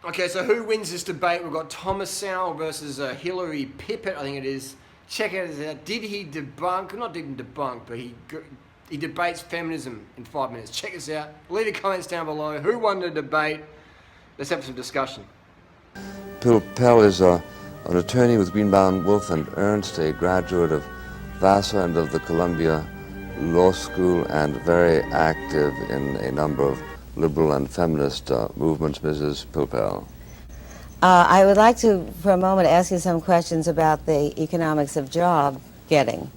Okay, so who wins this debate? We've got Thomas Sowell versus Hillary Pippett, I think it is. Check it out. Did he debunk, not even debunk, but he debates feminism in 5 minutes. Check this out. Leave your comments down below. Who won the debate? Let's have some discussion. Pell is an attorney with Greenbaum, Wolf and Ernst, a graduate of Vassar and of the Columbia Law School, and very active in a number of liberal and feminist movements. Mrs. Pilpel. I would like to, for a moment, ask you some questions about the economics of job getting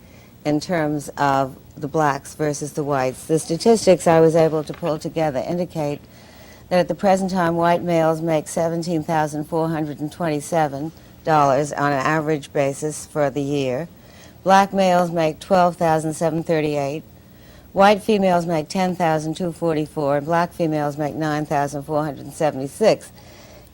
in terms of the blacks versus the whites. The statistics I was able to pull together indicate that at the present time, white males make $17,427 on an average basis for the year. Black males make $12,738. White females make $10,244, and black females make $9,476.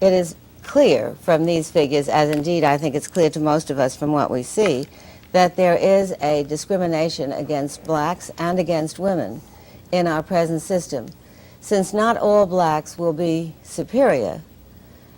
It is clear from these figures, as indeed I think it's clear to most of us from what we see, that there is a discrimination against blacks and against women in our present system. Since not all blacks will be superior,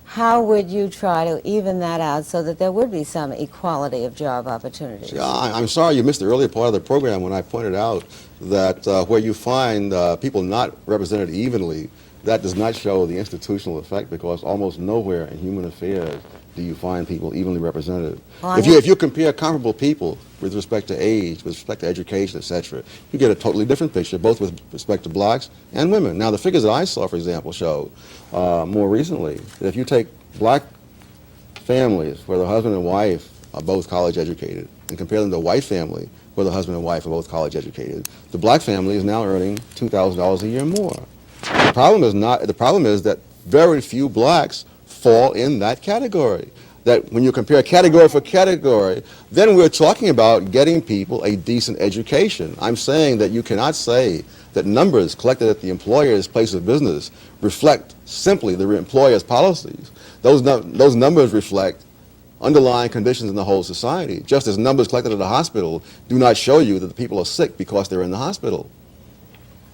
how would you try to even that out so that there would be some equality of job opportunities? Yeah, I'm sorry you missed the earlier part of the program when I pointed out that where you find people not represented evenly, that does not show the institutional effect, because almost nowhere in human affairs do you find people evenly represented. Well, if you compare comparable people with respect to age, with respect to education, etc., you get a totally different picture, both with respect to blacks and women. Now, the figures that I saw, for example, show more recently that if you take black families where the husband and wife are both college educated and compare them to a white family where the husband and wife are both college educated, the black family is now earning $2,000 a year more. The problem is that very few blacks fall in that category. That when you compare category for category, then we're talking about getting people a decent education. I'm saying that you cannot say that numbers collected at the employer's place of business reflect simply the employer's policies. Those numbers reflect underlying conditions in the whole society, just as numbers collected at a hospital do not show you that the people are sick because they're in the hospital.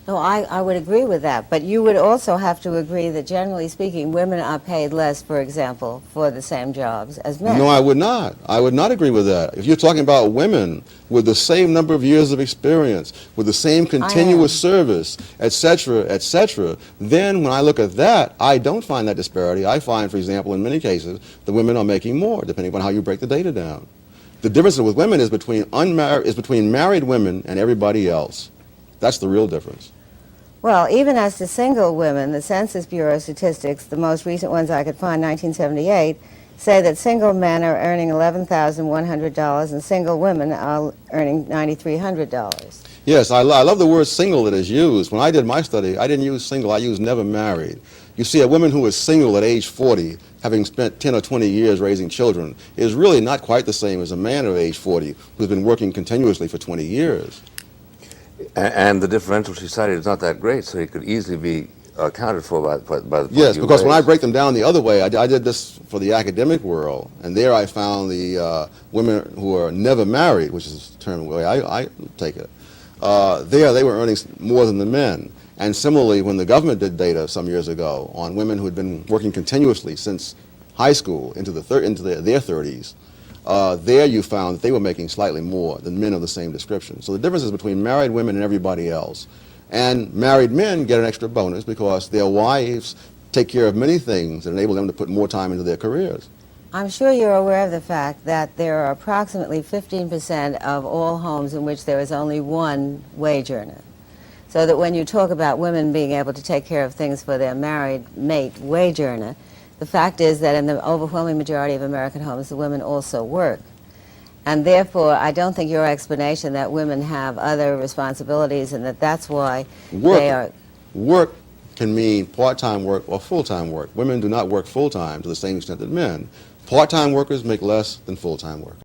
No, I would agree with that, but you would also have to agree that, generally speaking, women are paid less, for example, for the same jobs as men. No, I would not. I would not agree with that. If you're talking about women with the same number of years of experience, with the same continuous service, etc., etc., then when I look at that, I don't find that disparity. I find, for example, in many cases, the women are making more, depending on how you break the data down. The difference with women is between married women and everybody else. That's the real difference. Well, even as to single women, the Census Bureau statistics, the most recent ones I could find, 1978, say that single men are earning $11,100 and single women are earning $9,300. Yes, I love the word single that is used. When I did my study, I didn't use single, I used never married. You see, a woman who is single at age 40, having spent 10 or 20 years raising children, is really not quite the same as a man of age 40 who's been working continuously for 20 years. And the differential she cited is not that great, so it could easily be accounted for by the point Yes, you because when I raised. break them down the other way, I did this for the academic world, and there I found the women who are never married, which is the term the way I take it. There they were earning more than the men. And similarly, when the government did data some years ago on women who had been working continuously since high school into their 30s, there you found that they were making slightly more than men of the same description. So the difference is between married women and everybody else. And married men get an extra bonus because their wives take care of many things that enable them to put more time into their careers. I'm sure you're aware of the fact that there are approximately 15% of all homes in which there is only one wage earner. So that when you talk about women being able to take care of things for their married mate wage earner, the fact is that in the overwhelming majority of American homes, the women also work. And therefore, I don't think your explanation that women have other responsibilities and that's why they are... Work can mean part-time work or full-time work. Women do not work full-time to the same extent that men. Part-time workers make less than full-time work.